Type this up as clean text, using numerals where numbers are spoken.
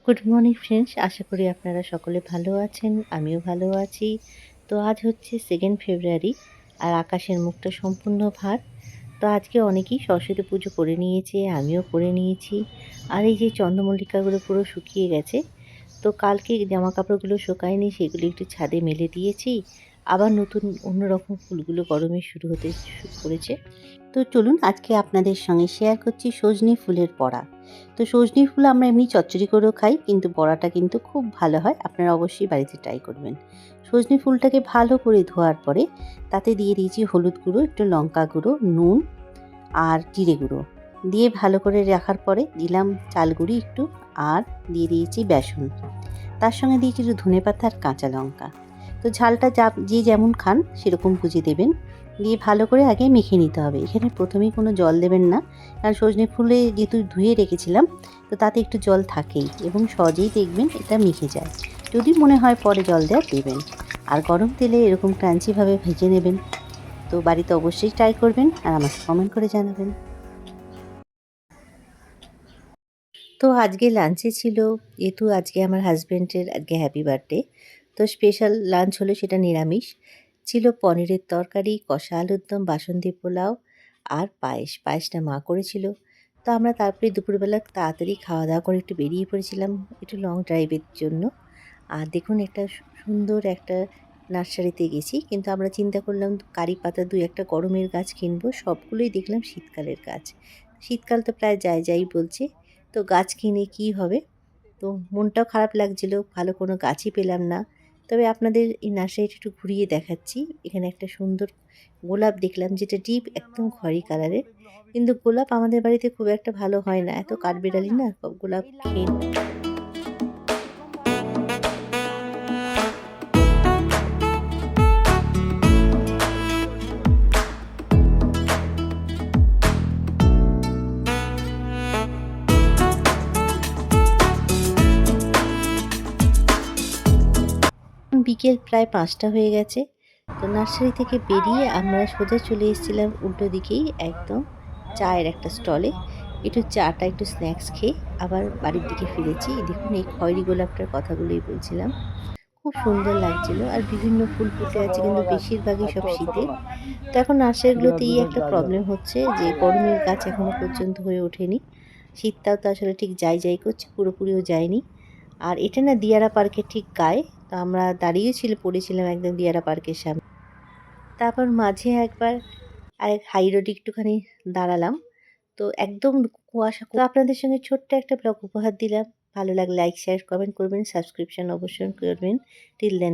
Good morning friends, আশা করি আপনারা সকলে ভালো আছেন। আমিও ভালো আছি। তো আজ হচ্ছে 2nd ফেব্রুয়ারি, আর আকাশের মুখটা সম্পূর্ণ ভার। তো আজকে অনেকেই সরস্বতী পুজো করে নিয়েছে, আমিও করে নিয়েছি। আর এই যে চন্দ্রমল্লিকাগুলো পুরো শুকিয়ে গেছে। তো কালকে জামা কাপড়গুলো শুকায়নি, সেগুলো একটু ছাদে মেলে দিয়েছি। আবার নতুন অন্যরকম ফুলগুলো গরমে শুরু হতে শুরু করেছে। তো চলুন আজকে আপনাদের সঙ্গে শেয়ার করছি সজনে ফুলের বড়া। তো সজনে ফুল আমরা এমনি চচ্চড়ি করেও খাই, কিন্তু বড়াটা কিন্তু খুব ভালো হয়। আপনারা অবশ্যই বাড়িতে ট্রাই করবেন। সজনে ফুলটাকে ভালো করে ধোয়ার পরে তাতে দিয়ে দিয়েছি হলুদ গুঁড়ো, একটু লঙ্কা গুঁড়ো, নুন আর জিরে গুঁড়ো দিয়ে ভালো করে রাখার পরে দিলাম চাল গুঁড়ি একটু, আর দিয়ে দিয়েছি বেসন। তার সঙ্গে দিয়েছি একটু ধনেপাতা আর কাঁচা লঙ্কা। তো ঝালটা যে যেমন খান সেরকম বুঝে দেবেন। দিয়ে ভালো করে আগে মেখে নিতে হবে। এখানে প্রথমেই কোনো জল দেবেন না, কারণ সজনে ফুলে যেহেতু ধুয়ে রেখেছিলাম, তো তাতে একটু জল থাকেই এবং সহজেই দেখবেন এটা মিশে যায়। যদি মনে হয় পরে জল দেওয়া দেবেন। আর গরম তেলে এরকম ক্রাঞ্চিভাবে ভেজে নেবেন। তো বাড়িতে অবশ্যই ট্রাই করবেন আর আমাকে কমেন্ট করে জানাবেন। তো আজকে লাঞ্চে ছিল, যেহেতু আজকে আমার হাজব্যান্ডের আজকে হ্যাপি বার্থডে, তো স্পেশাল লাঞ্চ হলো সেটা নিরামিষ। ছিল পনিরের তরকারি, কষা আলুর দম, বাসন্তী পোলাও আর পায়েসটা মা করেছিল। তো আমরা তারপরে দুপুরবেলা তাড়াতাড়ি খাওয়া দাওয়া করে একটু বেরিয়ে পড়েছিলাম একটু লং ড্রাইভের জন্য। আর দেখুন একটা সুন্দর একটা নার্সারিতে গেছি, কিন্তু আমরা চিন্তা করলাম কারি পাতা 2-1 গরমের গাছ কিনবো। সবগুলোই দেখলাম শীতকালের গাছ। শীতকাল তো প্রায় যাই বলছে। তো গাছ কিনে কী হবে? তো মনটাও খারাপ লাগছিল, ভালো কোনো গাছই পেলাম না। তবে আপনাদের এই নার্সারিটা একটু ঘুরিয়ে দেখাচ্ছি। এখানে একটা সুন্দর গোলাপ দেখলাম, যেটা ডিপ একদম খয়েরি কালারের। কিন্তু গোলাপ আমাদের বাড়িতে খুব একটা ভালো হয় না, এত কাঠবেড়ালি না, গোলাপ খেয়ে বিকেল প্রায় 5টা হয়ে গেছে। তো নার্সারি থেকে বেরিয়ে আমরা সোজা চলে এসেছিলাম উল্টো দিকেই একদম চায়ের একটা স্টলে। একটু চাটা একটু স্ন্যাক্স খেয়ে আবার বাড়ির দিকে ফিরেছি। দেখুন এই খয়েরি গোলাপটার কথাগুলোই বলছিলাম। খুব সুন্দর লাগছিল আর বিভিন্ন ফুল ফুটে আছে, কিন্তু বেশিরভাগই সব শীতের। তো এখন নার্সারিগুলোতে এই একটা প্রবলেম হচ্ছে যে গরমের গাছ এখনো পর্যন্ত হয়ে ওঠেনি। শীতটাও তো আসলে ঠিক যাই করছে, পুরোপুরিও যায়নি। আর এটা না দিয়ারা পার্কের ঠিক গায়ে। তো আমরা পড়েছিলাম একদম দিয়ারা পার্কের সামনে। তারপর মাঝে একবার আরেক হাই রোডে একটুখানি দাঁড়ালাম। তো একদম কুয়াশা। তো আপনাদের সঙ্গে ছোট্ট একটা ব্লগ উপহার দিলাম। ভালো লাগলে লাইক, শেয়ার, কমেন্ট করবেন, সাবস্ক্রিপশন অবশ্যই করবেন। টিল দেন।